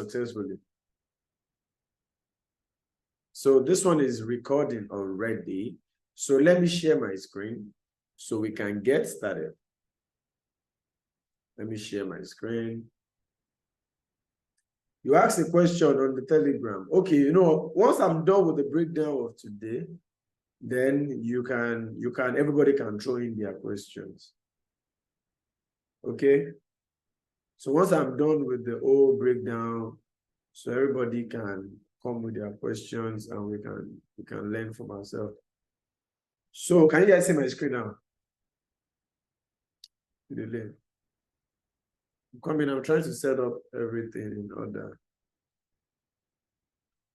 successfully. So this one is recording already. So let me share my screen so we can get started. Let me share my screen. You asked a question on the Telegram. Okay, you know, once I'm done with the breakdown of today, then everybody can throw in their questions. Okay. So once I'm done with the whole breakdown, so everybody can come with their questions and we can learn from ourselves. So can you guys see my screen now? I'm coming, I'm trying to set up everything in order.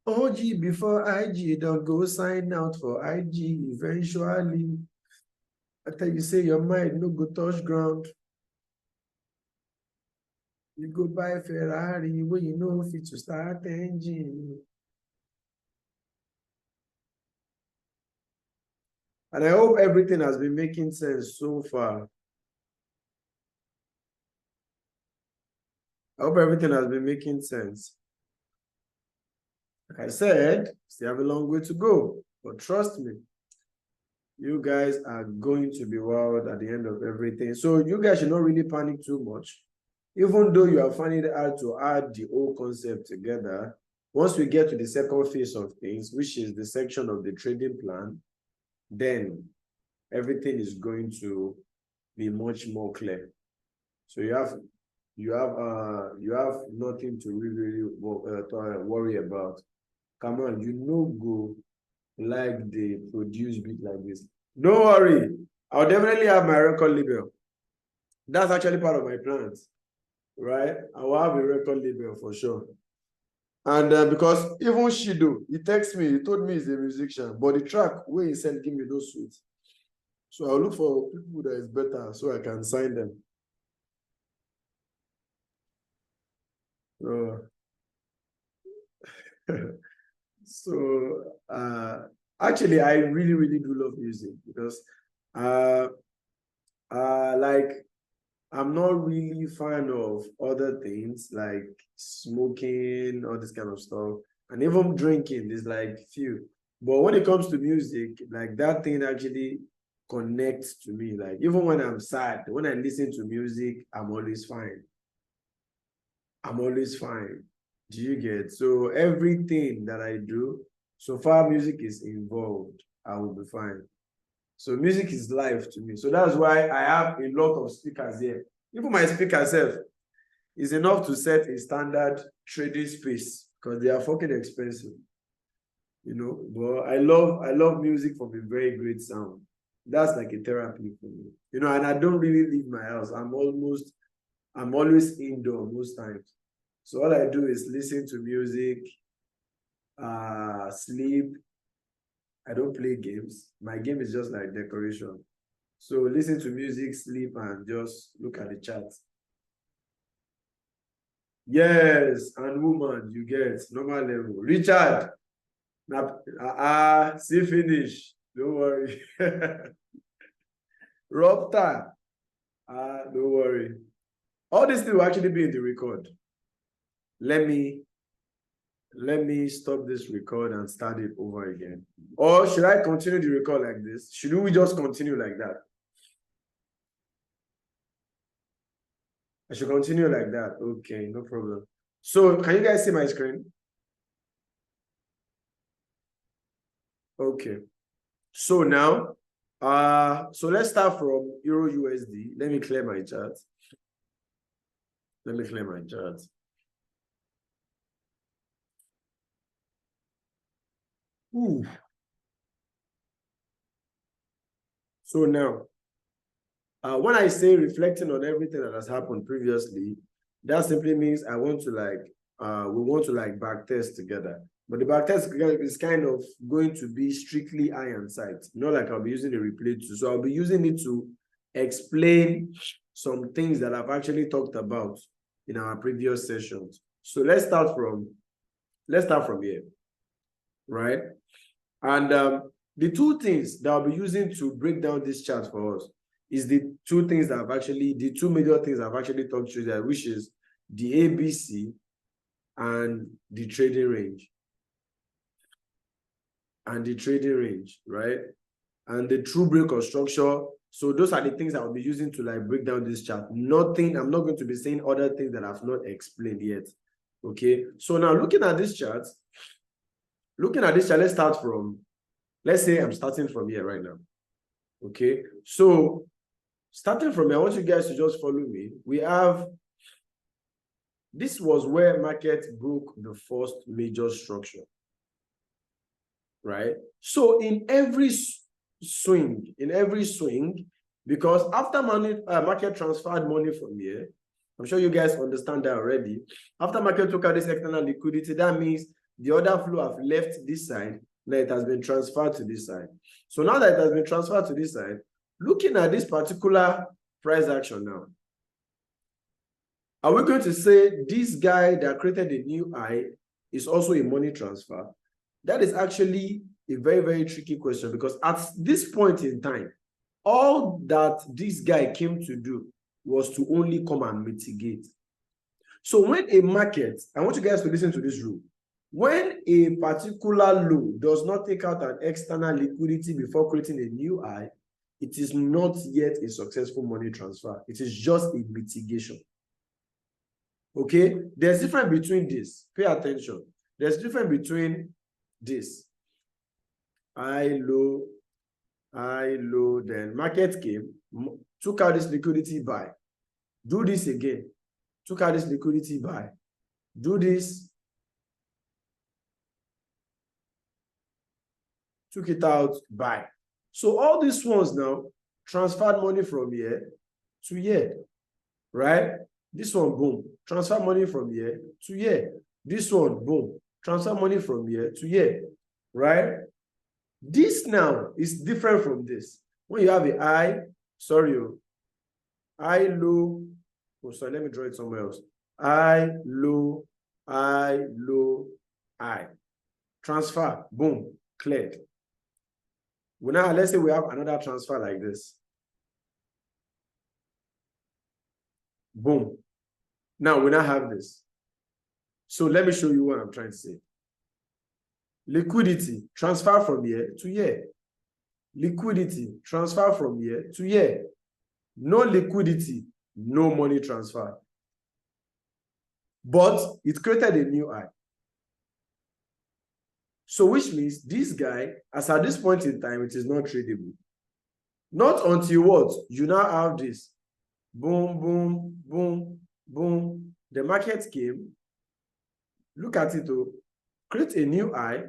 OG before IG, don't go sign out for IG eventually. After you say your mind no go touch ground, you go buy a Ferrari where you know fit to start the engine. And I hope everything has been making sense so far. I hope everything has been making sense. Like I said, still have a long way to go, but trust me, you guys are going to be wild at the end of everything. So you guys should not really panic too much. Even though you are finding it hard to add the whole concept together, once we get to the second phase of things, which is the section of the trading plan, then everything is going to be much more clear. So you have nothing to really worry about. Come on, you know, go like the produce bit like this. Don't worry, I'll definitely have my record label. That's actually part of my plans, right? I will have a record label for sure. And because even Shido, he texted me, he told me he's a musician, but the track where he sent give me those suits. So I'll look for people that is better so I can sign them. So actually, I really, really do love music because like I'm not really a fan of other things like smoking, all this kind of stuff, and even drinking is like few. But when it comes to music, like that thing actually connects to me. Like even when I'm sad, when I listen to music, I'm always fine. I'm always fine. Do you get? So everything that I do, so far music is involved, I will be fine. So music is life to me. So that's why I have a lot of speakers here. Even my speaker self is enough to set a standard trading space because they are fucking expensive. You know, but I love music from a very great sound. That's like a therapy for me. You know, and I don't really leave my house. I'm always indoor most times. So all I do is listen to music, sleep. I don't play games. My game is just like decoration. So listen to music, sleep, and just look at the chat. Yes, and woman, you get normal level. Richard, see finish. Don't worry. Robta, don't worry. All these things will actually be in the record. Let me stop this record and start it over again. Or should I continue the record like this? Should we just continue like that? I should continue like that. Okay, no problem. So can you guys see my screen? Okay. So now, so let's start from Euro USD. Let me clear my chart. Ooh. So now, when I say reflecting on everything that has happened previously, that simply means I want to like, we want to like backtest together. But the backtest is kind of going to be strictly eye and sight, not like I'll be using the replay too. So I'll be using it to explain some things that I've actually talked about in our previous sessions. So let's start from here, right? And the two things that I'll be using to break down this chart for us is the two major things I've actually talked to you there, which is the ABC and the trading range. And the trading range, right? And the true break of structure. So those are the things I'll be using to like break down this chart. Nothing, I'm not going to be saying other things that I've not explained yet. Okay. So now looking at this chart, let's start from, let's say I'm starting from here right now. Okay. So starting from here, I want you guys to just follow me. We have, this was where market broke the first major structure. Right? So in every swing, because after market transferred money from here, I'm sure you guys understand that already. After market took out this external liquidity, that means the order flow have left this side, now it has been transferred to this side. So now that it has been transferred to this side, looking at this particular price action now, are we going to say this guy that created a new high is also a money transfer? That is actually a very, very tricky question, because at this point in time, all that this guy came to do was to only come and mitigate. So when a market, I want you guys to listen to this rule. When a particular low does not take out an external liquidity before creating a new high, it is not yet a successful money transfer. It is just a mitigation. Okay? There's a difference between this. Pay attention. There's a difference between this. High, low, then market came, took out this liquidity, buy. Do this again. Took out this liquidity, buy. Do this. Took it out, buy. So all these ones now transferred money from here to here, right? This one, boom, transfer money from here to here. This one, boom, transfer money from here to here, right? This now is different from this. When you have a high, high, low, oh, sorry, let me draw it somewhere else. High, low, high, low, high. Transfer, boom, cleared. Well, now let's say we have another transfer like this. Boom. Now we now have this. So let me show you what I'm trying to say. Liquidity, transfer from here to here. Liquidity, transfer from here to here. No liquidity, no money transfer. But it created a new high. So which means this guy, as at this point in time, it is not tradable. Not until what? You now have this. Boom, boom, boom, boom. The market came. Look at it, oh. Create a new high.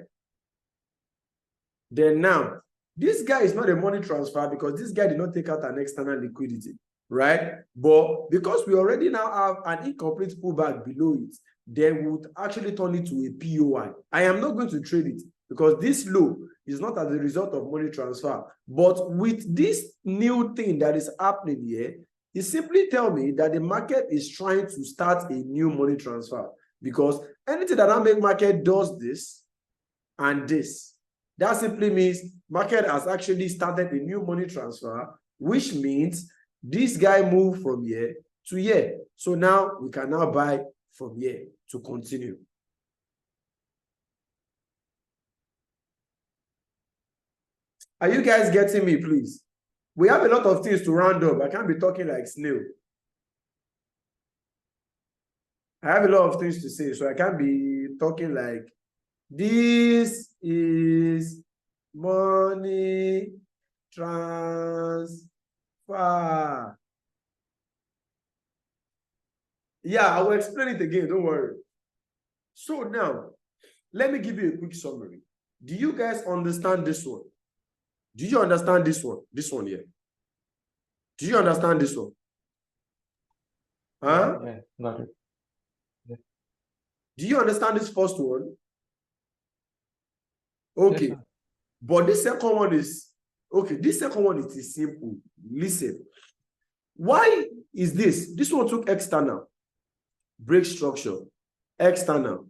Then now, this guy is not a money transfer because this guy did not take out an external liquidity, right? But because we already now have an incomplete pullback below it, then we would actually turn it to a POI. I am not going to trade it because this low is not as a result of money transfer. But with this new thing that is happening here, it simply tells me that the market is trying to start a new money transfer, because anything that our market does this and this, that simply means market has actually started a new money transfer, which means this guy moved from here to here. So now we can now buy from here to continue. Are you guys getting me, please? We have a lot of things to round up. I can't be talking like snail. I have a lot of things to say, so I can't be talking like, this is money transfer. Yeah, I will explain it again, don't worry. So now, let me give you a quick summary. Do you guys understand this one? Do you understand this one? This one here. Do you understand this one? Huh? Yeah, got it. Yeah. Do you understand this first one? Okay. Yes, but this second one is, okay, this second one is simple. Listen. Why is this? This one took external, break structure, external,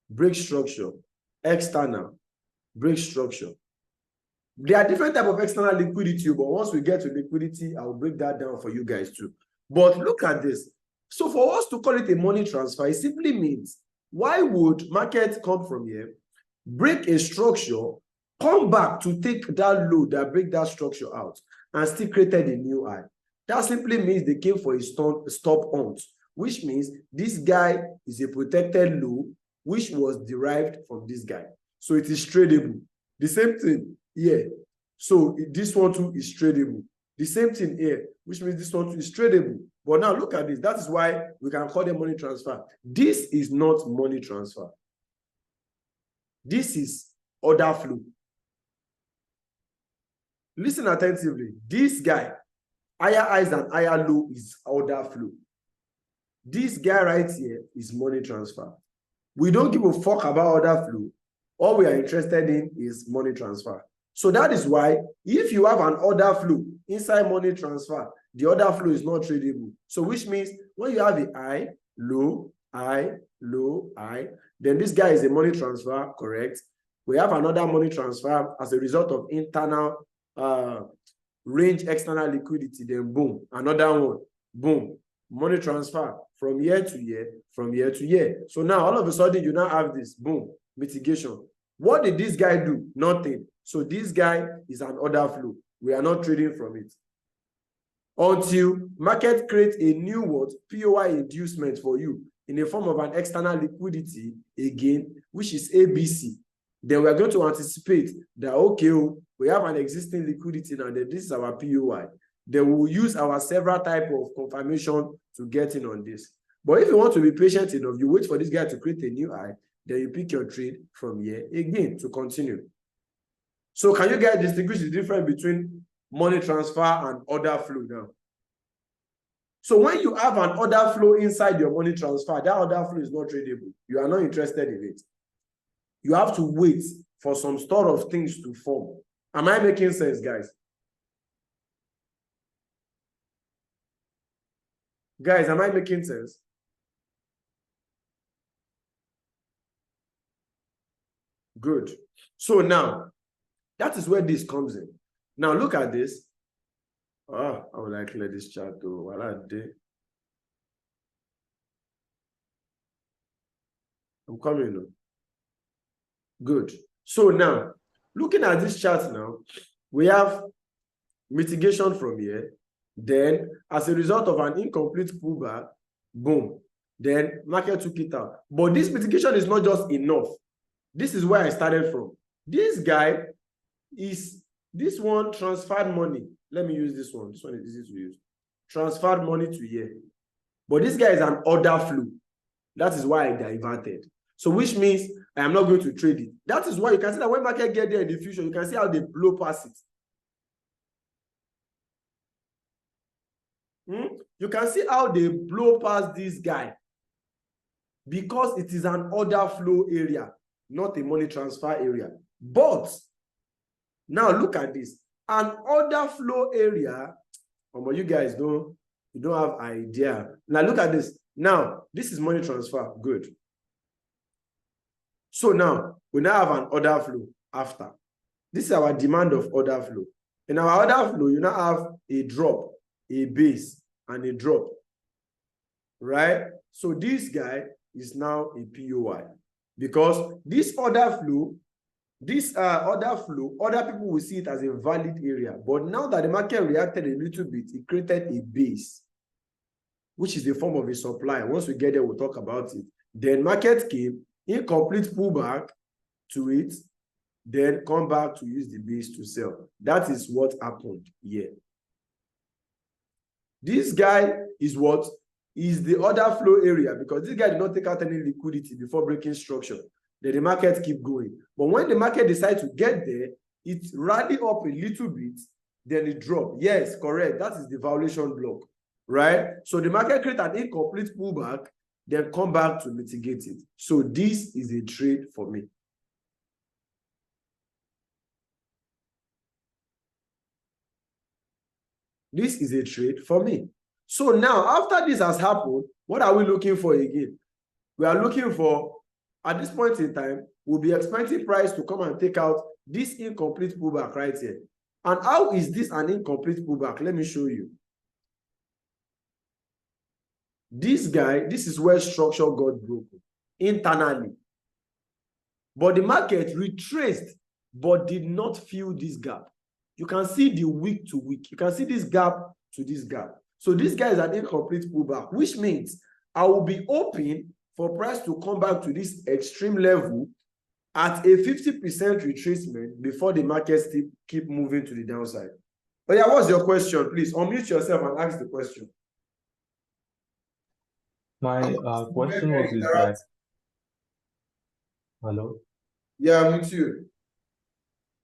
break structure, external, break structure. There are different types of external liquidity, but once we get to liquidity, I'll break that down for you guys too. But look at this. So for us to call it a money transfer, it simply means why would market come from here, break a structure, come back to take that low that break that structure out, and still created a new high? That simply means they came for a stop hunt, which means this guy is a protected low, which was derived from this guy. So it is tradable. The same thing here. So this one too is tradable. The same thing here, which means this one too is tradable. But now look at this. That is why we can call them money transfer. This is not money transfer. This is order flow. Listen attentively. This guy, higher highs and higher low, is order flow. This guy right here is money transfer. We don't give a fuck about order flow. All we are interested in is money transfer. So that is why if you have an order flow inside money transfer, the order flow is not tradable. So which means when you have a high, low, high, low, high, then this guy is a money transfer, correct? We have another money transfer as a result of internal range external liquidity, then boom, another one, boom, money transfer from year to year, from year to year. So now all of a sudden you now have this, boom, mitigation. What did this guy do? Nothing. So this guy is an order flow. We are not trading from it. Until market creates a new what? POI inducement for you in the form of an external liquidity again, which is ABC. Then we are going to anticipate that, okay, we have an existing liquidity now, that this is our POI. Then we will use our several types of confirmation to get in on this. But if you want to be patient enough, you wait for this guy to create a new high, then you pick your trade from here again to continue. So can you guys distinguish the difference between money transfer and order flow now? So when you have an order flow inside your money transfer, that order flow is not tradable. You are not interested in it. You have to wait for some sort of things to form. Am I making sense, guys? Guys, am I making sense? Good. So now, that is where this comes in. Now look at this. Oh, I would like to let this chat go. While I did. I'm coming. Good. So now, looking at this chart now, we have mitigation from here. Then, as a result of an incomplete pullback, boom, then market took it out. But this mitigation is not just enough. This is where I started from. This guy is, this one transferred money. Let me use this one. This one is easy to use. Transferred money to here. But this guy is an order flow. That is why I diverted. So which means I am not going to trade it. That is why you can see that when market get there in the future, you can see how they blow past it. You can see how they blow past this guy because it is an order flow area, not a money transfer area. But now look at this. An order flow area, but you guys don't have idea. Now look at this. Now, this is money transfer. Good. So now, we now have an order flow after. This is our demand of order flow. In our order flow, you now have a drop, a base, and a drop. Right? So this guy is now a POI. Because this order flow, other people will see it as a valid area. But now that the market reacted a little bit, it created a base, which is the form of a supply. Once we get there, we'll talk about it. Then market came, incomplete pullback to it, then come back to use the base to sell. That is what happened here. This guy is what is the order flow area because this guy did not take out any liquidity before breaking structure. Then the market keep going. But when the market decides to get there, it rallied up a little bit, then it dropped. Yes, correct. That is the valuation block, right? So the market created an incomplete pullback, then come back to mitigate it. So this is a trade for me. This is a trade for me. So now, after this has happened, what are we looking for again? We are looking for, at this point in time, we'll be expecting price to come and take out this incomplete pullback right here. And how is this an incomplete pullback? Let me show you. This guy, this is where structure got broken. internally. But the market retraced, but did not fill this gap. You can see the week to week. You can see this gap to this gap. So this guy is an incomplete pullback, which means I will be open for price to come back to this extreme level at a 50% retracement before the market still keep moving to the downside. But yeah, what's your question? Please unmute yourself and ask the question. My question was is that, hello? Yeah, I'm with you.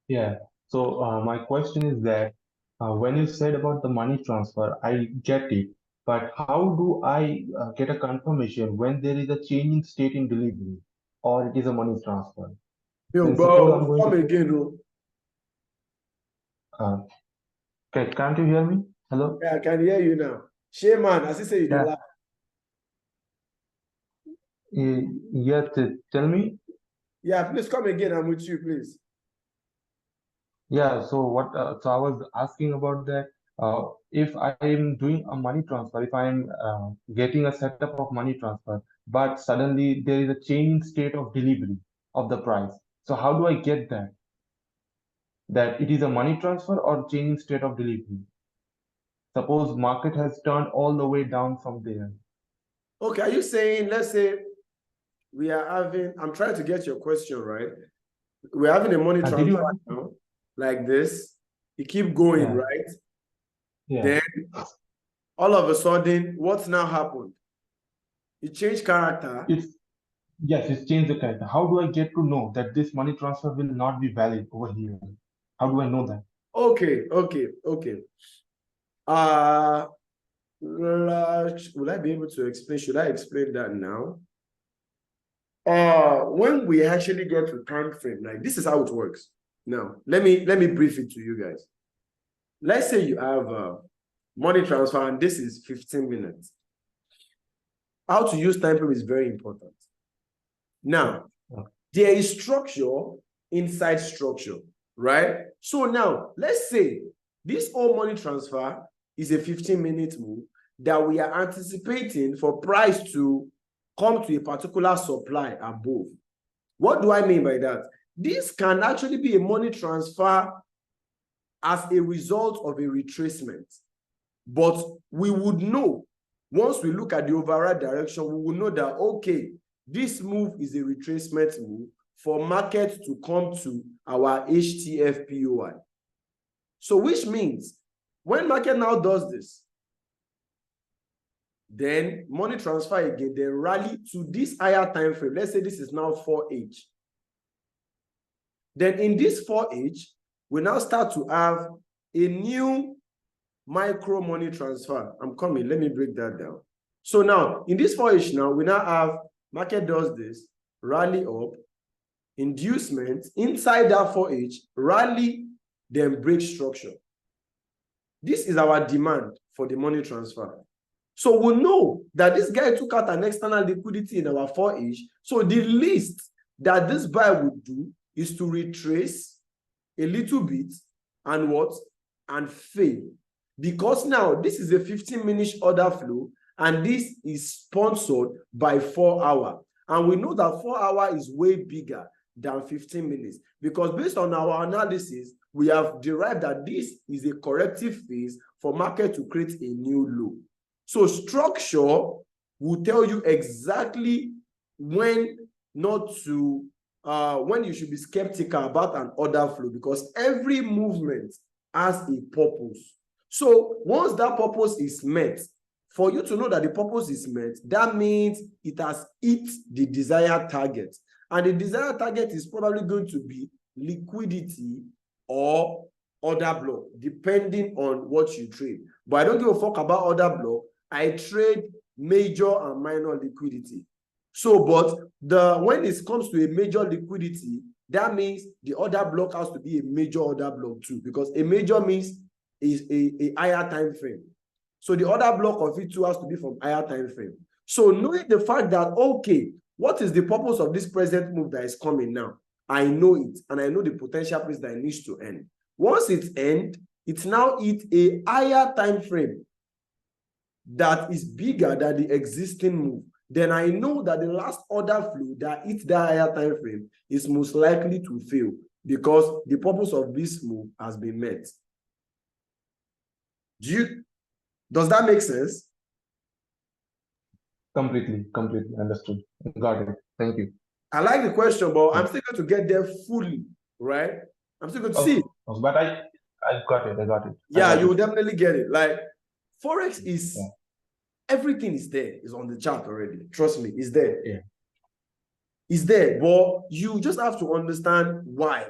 Yeah. So my question is that when you said about the money transfer, I get it, but how do I get a confirmation when there is a change in state in delivery or it is a money transfer? Yo, Then suppose bro, I'm going come to again, bro. can't you hear me? Hello? Yeah, I can hear you now. Shey man, as you say, you dey Yeah. laugh. Yes, tell me. Yeah, please come again. I'm with you, please. Yeah, so what? So I was asking about that. If I am doing a money transfer, if I am getting a setup of money transfer, but suddenly there is a change in state of delivery of the price. So how do I get that? That it is a money transfer or change in state of delivery? Suppose market has turned all the way down from there. Okay, are you saying, let's say we are having, I'm trying to get your question right. We're having a money Did you transfer understand? now, like this. You keep going, Yeah, right? yeah. Then all of a sudden, what's now happened? It changed character. It's yes, it's changed the character. How do I get to know that this money transfer will not be valid over here? How do I know that? Okay. Will I be able to explain? Should I explain that now? When we actually get to time frame, like this is how it works. Now, let me brief it to you guys. Let's say you have money transfer and this is 15 minutes. How to use time frame is very important. Now, there is structure inside structure, right? So now, let's say this whole money transfer is a 15-minute move that we are anticipating for price to come to a particular supply above. What do I mean by that? This can actually be a money transfer as a result of a retracement. But we would know, once we look at the overall direction, we will know that, okay, this move is a retracement move for market to come to our HTFPOI. So which means when market now does this, then money transfer again, then rally to this higher time frame. Let's say this is now 4H. Then in this 4H, we now start to have a new micro money transfer. I'm coming. Let me break that down. So now in this 4H now, we now have market does this, rally up, inducement inside that 4H, rally, then break structure. This is our demand for the money transfer. So we know that this guy took out an external liquidity in our 4H. So the least that this buy would do is to retrace a little bit and what? And fail. Because now this is a 15-minute order flow and this is sponsored by 4 hour. And we know that 4 hour is way bigger than 15 minutes because based on our analysis, we have derived that this is a corrective phase for market to create a new low. So structure will tell you exactly when not to, when you should be skeptical about an order flow because every movement has a purpose. So once that purpose is met, for you to know that the purpose is met, that means it has hit the desired target. And the desired target is probably going to be liquidity or order block, depending on what you trade. But I don't give a fuck about order block. I trade major and minor liquidity. So, but when it comes to a major liquidity, that means the order block has to be a major order block too, because a major means is a higher time frame. So the order block of it too has to be from higher time frame. So knowing the fact that, okay, what is the purpose of this present move that is coming now? I know it, and I know the potential place that it needs to end. Once it ends, it's now hit a higher time frame that is bigger than the existing move. then I know that the last order flow that hits that higher time frame is most likely to fail because the purpose of this move has been met. Does that make sense? Completely understood. Got it. Thank you. I like the question, but I'm still going to get there fully, right? I'm still going to see. But I got it. I got it. Yeah, you will definitely get it. Like Forex is everything is there. It's on the chart already. Trust me, it's there. Yeah. It's there, but you just have to understand why.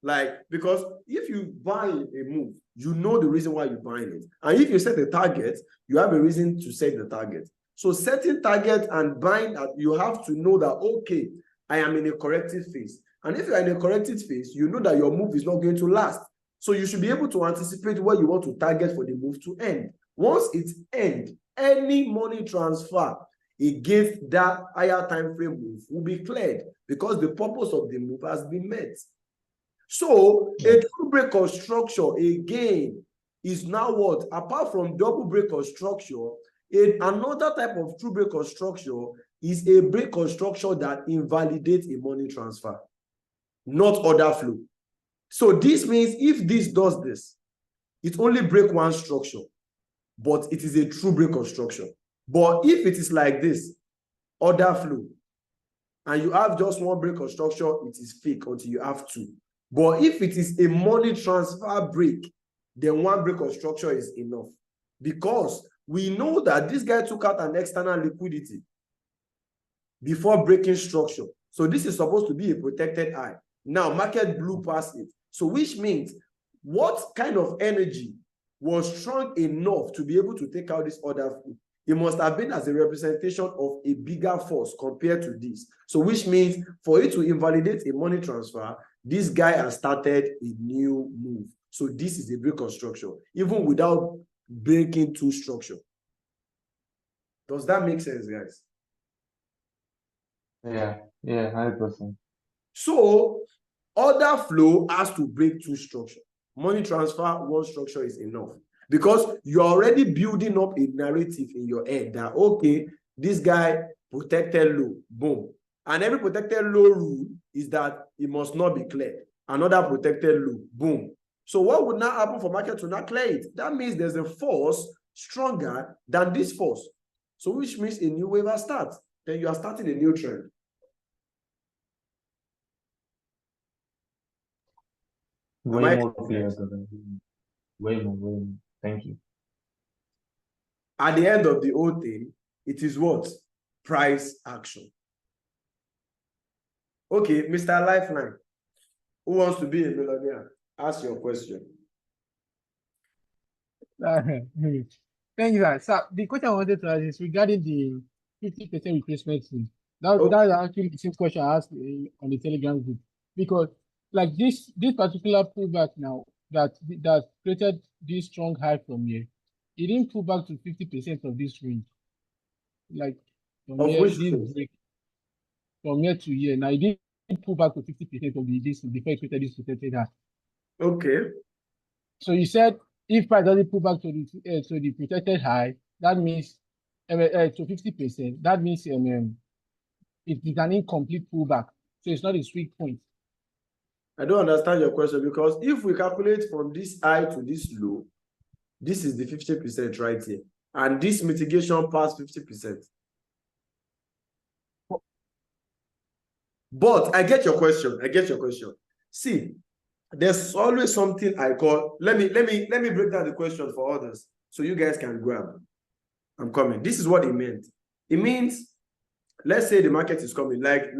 Like, because if you buy a move, you know the reason why you're buying it. And if you set a target, you have a reason to set the target. So setting target and buying, you have to know that, okay, I am in a corrective phase. And if you're in a corrective phase, you know that your move is not going to last. So you should be able to anticipate what you want to target for the move to end. Once it ends, any money transfer against that higher time frame move will be cleared because the purpose of the move has been met. So a true break of structure again is now what? Apart from double break of structure, another type of true break of structure is a break of structure that invalidates a money transfer, not order flow. So this means if this does this, it only break one structure, but it is a true break of structure. But if it is like this, order flow, and you have just one break of structure, it is fake until you have two. But if it is a money transfer break, then one break of structure is enough. Because we know that this guy took out an external liquidity before breaking structure. So this is supposed to be a protected high. Now, market blew past it. So which means what kind of energy was strong enough to be able to take out this order flow? It must have been as a representation of a bigger force compared to this. So which means for it to invalidate a money transfer, this guy has started a new move. So this is a break of structure, even without breaking two structure. Does that make sense, guys? Yeah, 100%. So order flow has to break two structure. Money transfer, one structure is enough. Because you're already building up a narrative in your head that, okay, this guy protected low, boom. And every protected low rule is that it must not be cleared. Another protected low, boom. So what would now happen for market to not clear it? That means there's a force stronger than this force. So which means a new wave has started. Then you are starting a new trend. Way more clear. Way more. Thank you. At the end of the whole thing, it is what? Price action. Okay, Mr. Lifeline, who wants to be a millionaire? Ask your question. Thank you, sir. So the question I wanted to ask is regarding the 50% replacement fee. That's actually the same question I asked on the Telegram group, because like this particular pullback now that created this strong high from here, it didn't pull back to 50% of this range. Like from here, this break from here to here. Now it didn't pull back to 50% of this before it created this protected high. Okay. So you said if price doesn't pull back to the protected high, that means to 50%. That means it is an incomplete pullback. So it's not a sweet point. I don't understand your question, because if we calculate from this high to this low, this is the 50% right here, and this mitigation past 50%. But I get your question. See, there's always something I call. Let me break down the question for others so you guys can grab. I'm coming. This is what it meant. It means, let's say the market is coming. Like,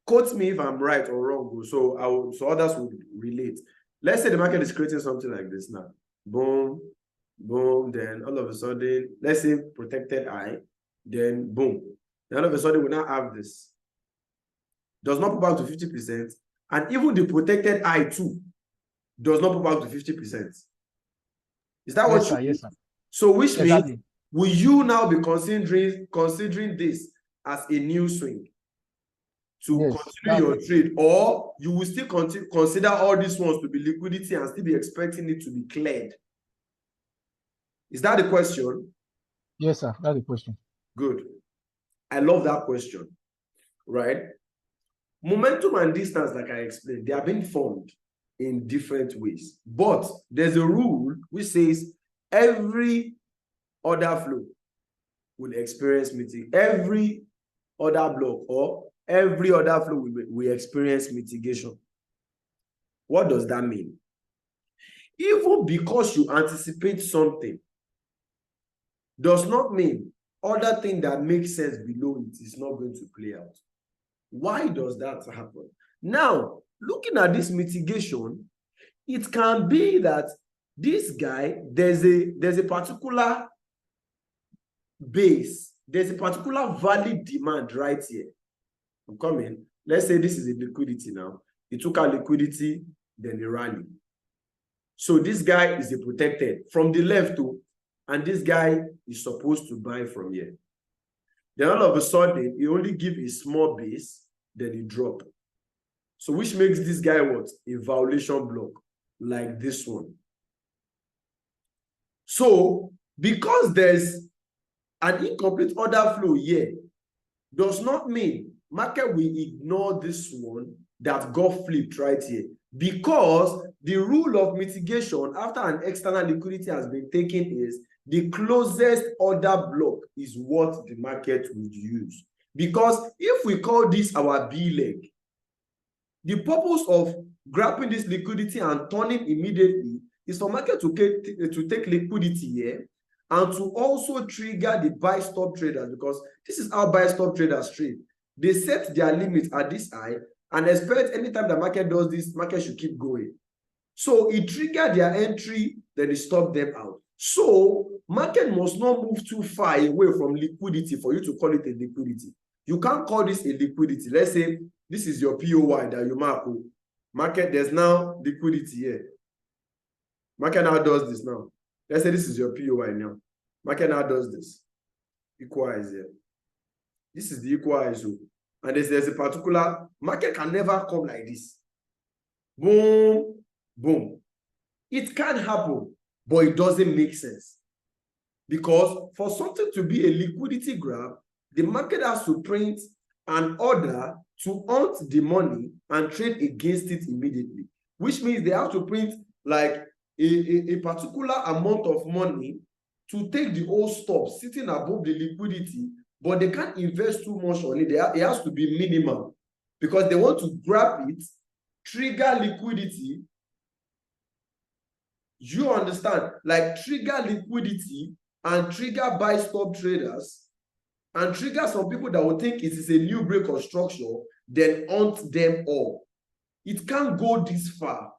quote me if I'm right or wrong. So others would relate. Let's say the market is creating something like this now. Boom, boom. Then all of a sudden, let's say protected high. Then boom. Then all of a sudden we now have this. Does not pull back to 50%, and even the protected high too does not pull back to 50%. Is that what you mean? Yes, sir. So which means, will you now be considering this as a new swing to continue your trade, or you will still consider all these ones to be liquidity and still be expecting it to be cleared? Is that the question? Yes, sir. That's the question. Good. I love that question, right? Momentum and distance, like I explained, they are being formed in different ways. But there's a rule which says every order flow will experience mitigation. Every order block or every order flow will experience mitigation. What does that mean? Even because you anticipate something does not mean other thing that makes sense below it is not going to play out. Why does that happen? Now, looking at this mitigation, it can be that this guy, there's a particular base, there's a particular valid demand right here. I'm coming. Let's say this is a liquidity now. It took out liquidity, then the rally. So this guy is a protected from the left too, and this guy is supposed to buy from here. Then all of a sudden, he only give a small base, then he drop. So which makes this guy what? A violation block, like this one. So because there's an incomplete order flow here, does not mean market will ignore this one that got flipped right here. Because the rule of mitigation after an external liquidity has been taken is the closest order block is what the market would use. Because if we call this our B leg, the purpose of grabbing this liquidity and turning immediately is for market to take liquidity here and to also trigger the buy stop traders, because this is how buy stop traders trade. They set their limit at this high and expect anytime the market does this, market should keep going. So it triggered their entry, then it stopped them out. So market must not move too far away from liquidity for you to call it a liquidity. You can't call this a liquidity. Let's say this is your POY that you mark. Market, there's now liquidity here. Market now does this now. Let's say this is your POY now. Market now does this. Equalize here. This is the equalize. And there's a particular, market can never come like this. Boom, boom. It can happen, but it doesn't make sense. Because for something to be a liquidity grab, the market has to print an order to hunt the money and trade against it immediately, which means they have to print like a particular amount of money to take the whole stop sitting above the liquidity, but they can't invest too much on it. It has to be minimal because they want to grab it, trigger liquidity. You understand? Like trigger liquidity and trigger buy stop traders and trigger some people that will think it is a new break or structure, then hunt them all. It can't go this far